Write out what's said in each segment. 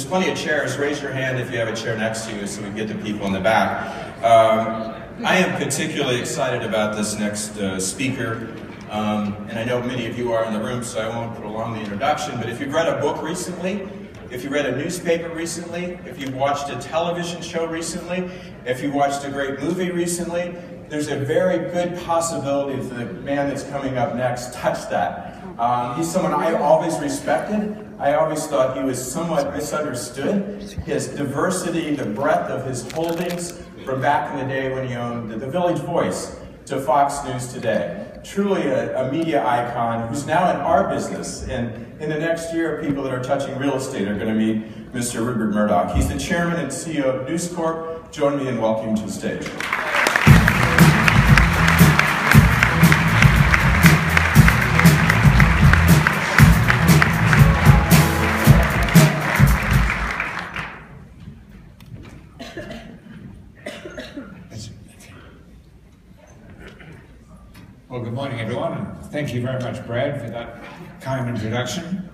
plenty of chairs. Raise your hand if you have a chair next to you so we can get the people in the back. I am particularly excited about this next speaker. And I know many of you are in the room, so I won't prolong the introduction, but if you've read a book recently, if you read a newspaper recently, if you've watched a television show recently, if you watched a great movie recently, there's a very good possibility that the man that's coming up next touched that. He's someone I always respected. I always thought he was somewhat misunderstood. His diversity, the breadth of his holdings from back in the day when he owned the Village Voice to Fox News Today. Truly a media icon who's now in our business. And in the next year, people that are touching real estate are going to meet Mr. Rupert Murdoch. He's the chairman and CEO of News Corp. Join me in welcoming to the stage. Well, good morning, everyone, and thank you very much, Brad, for that kind introduction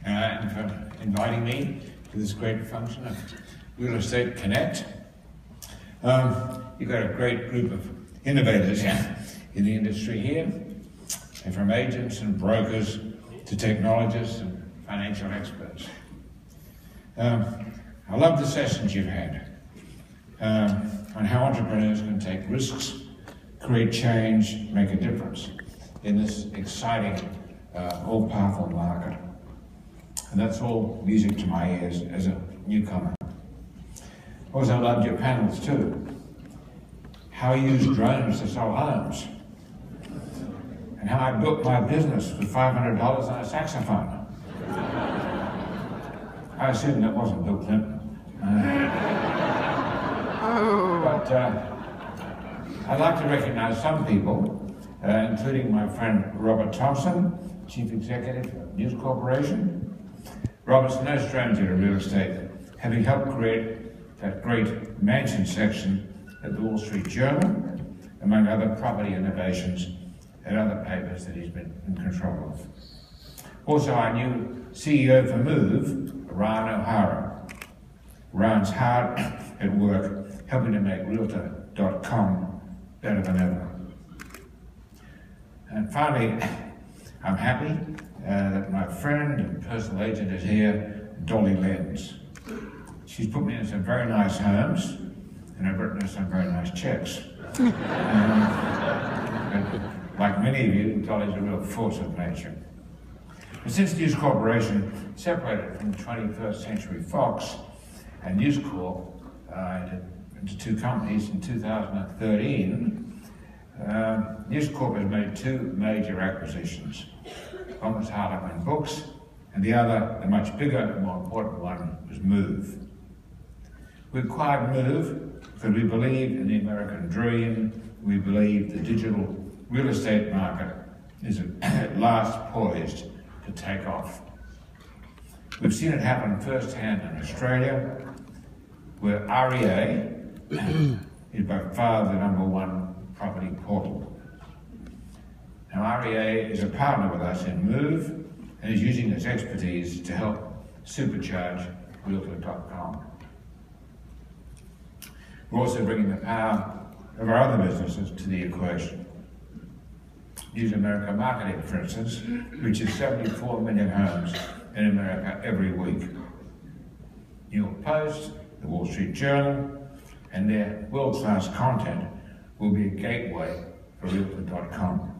and for inviting me to this great function of Real Estate Connect. You've got a great group of innovators in the industry here, and from agents and brokers to technologists and financial experts. I love the sessions you've had on how entrepreneurs can take risks, create change, make a difference in this exciting, all-powerful market. And that's all music to my ears as a newcomer. Also, I loved your panels too. How I use drones to sell homes. And how I built my business with $500 on a saxophone. I assume that wasn't Bill Clinton. But I'd like to recognize some people, including my friend Robert Thompson, Chief Executive of News Corporation. Robert's no stranger to real estate, having helped create that great mansion section at the Wall Street Journal, among other property innovations and other papers that he's been in control of. Also, our new CEO for Move, Ryan O'Hara. Ryan's hard at work helping to make Realtor.com better than ever. And finally, I'm happy that my friend and personal agent is here, Dolly Lenz. She's put me in some very nice homes, and I've written her some very nice checks. Like many of you, Dolly's a real force of nature. And since News Corporation separated from 21st Century Fox and News Corp into two companies in 2013, News Corp has made two major acquisitions. One was Harlequin Books, and the other, the much bigger and more important one, was Move. We acquired Move because we believe in the American dream. We believe the digital real estate market is at last poised to take off. We've seen it happen firsthand in Australia, where REA is by far the #1 property portal. Now, REA is a partner with us in Move and is using its expertise to help supercharge Realtor.com. We're also bringing the power of our other businesses to the equation. News America Marketing, for instance, reaches 74 million homes in America every week. New York Post, the Wall Street Journal, and their world-class content will be a gateway for Realtor.com.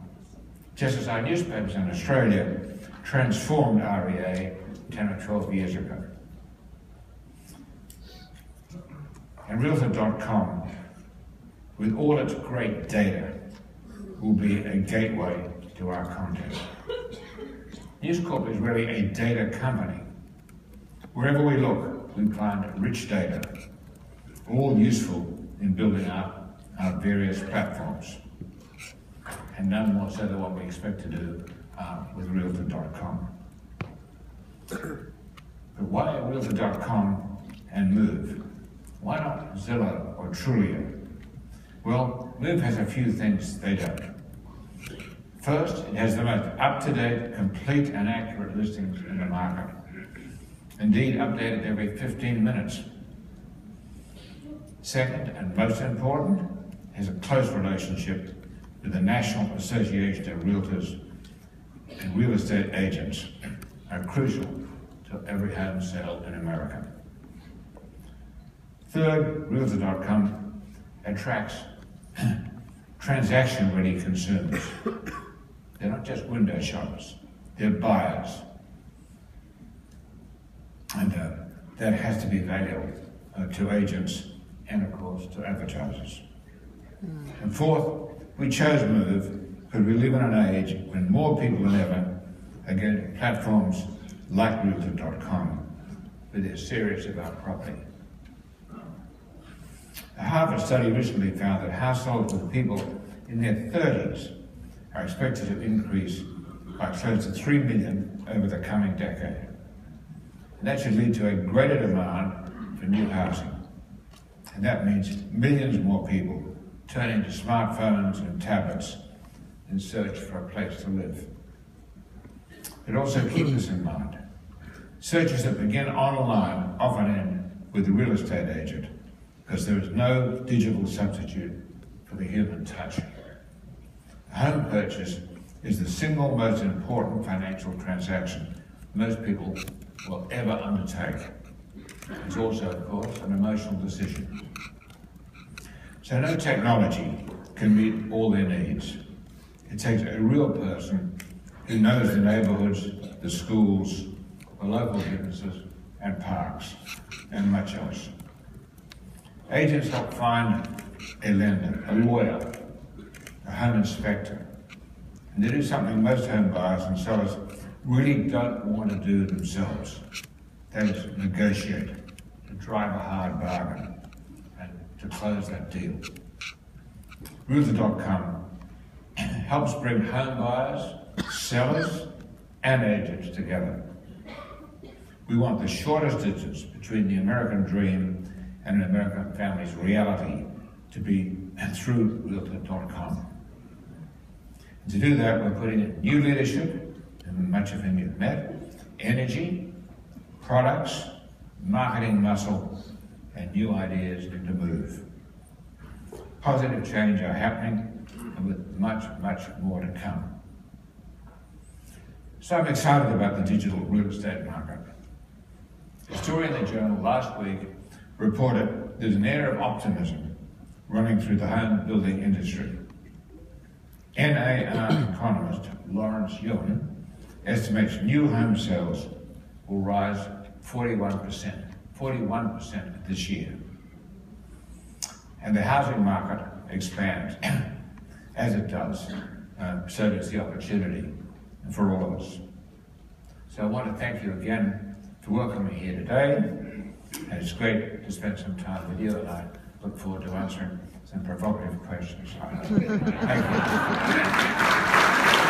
Just as our newspapers in Australia transformed REA 10 or 12 years ago. And Realtor.com, with all its great data, will be a gateway to our content. News Corp is really a data company. Wherever we look, we find rich data, all useful in building out our various platforms, and none more so than what we expect to do with Realtor.com. But why Realtor.com and Move? Why not Zillow or Trulia? Well, Move has a few things they don't. First, it has the most up-to-date, complete and accurate listings in the market. indeed updated every 15 minutes. Second, and most important, has a close relationship with the National Association of Realtors and Real Estate Agents, are crucial to every home sale in America. Third, Realtor.com attracts transaction-ready consumers. They're not just window shoppers, they're buyers. And that has to be valuable to agents and, of course, to advertisers. And fourth, we chose Move because we live in an age when more people than ever are getting platforms like Realtor.com, where they're serious about property. A Harvard study recently found that households with people in their 30s are expected to increase by close to 3 million over the coming decade. And that should lead to a greater demand for new housing. And that means millions more people turning to smartphones and tablets in search for a place to live. But also keep this in mind. Searches that begin online often end with the real estate agent, because there is no digital substitute for the human touch. A home purchase is the single most important financial transaction most people will ever undertake. It's also, of course, an emotional decision. So no technology can meet all their needs. It takes a real person who knows the neighbourhoods, the schools, the local businesses and parks, and much else. Agents help find a lender, a lawyer, a home inspector, and they do something most home buyers and sellers really don't want to do themselves. That is negotiate, to drive a hard bargain, and to close that deal. Realtor.com helps bring home buyers, sellers, and agents together. We want the shortest distance between the American dream and an American family's reality to be through Realtor.com. To do that, we're putting in new leadership, and much of whom you've met, energy, products, marketing muscle, and new ideas into Move. Positive change are happening, and with much, much more to come. So I'm excited about the digital real estate market. A story in the Journal last week reported there's an air of optimism running through the home building industry. NAR economist Lawrence Yun estimates new home sales will rise 41% this year. And the housing market expands. As it does, so does the opportunity for all of us. So I want to thank you again for welcoming me here today. And it's great to spend some time with you, and I look forward to answering some provocative questions. Thank you.